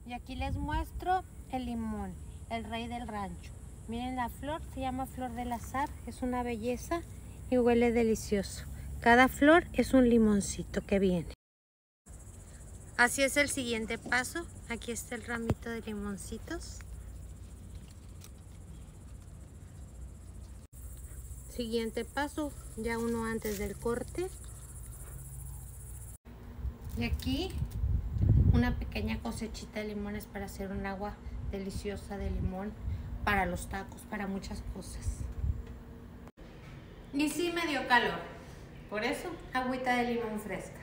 Y aquí les muestro el limón, el rey del rancho. Miren la flor, se llama flor del azar, es una belleza y huele delicioso. Cada flor es un limoncito que viene. Así es el siguiente paso. Aquí está el ramito de limoncitos. Siguiente paso, ya uno antes del corte. Y aquí una pequeña cosechita de limones para hacer un agua deliciosa de limón para los tacos, para muchas cosas. Y sí me dio calor, por eso agüita de limón fresca.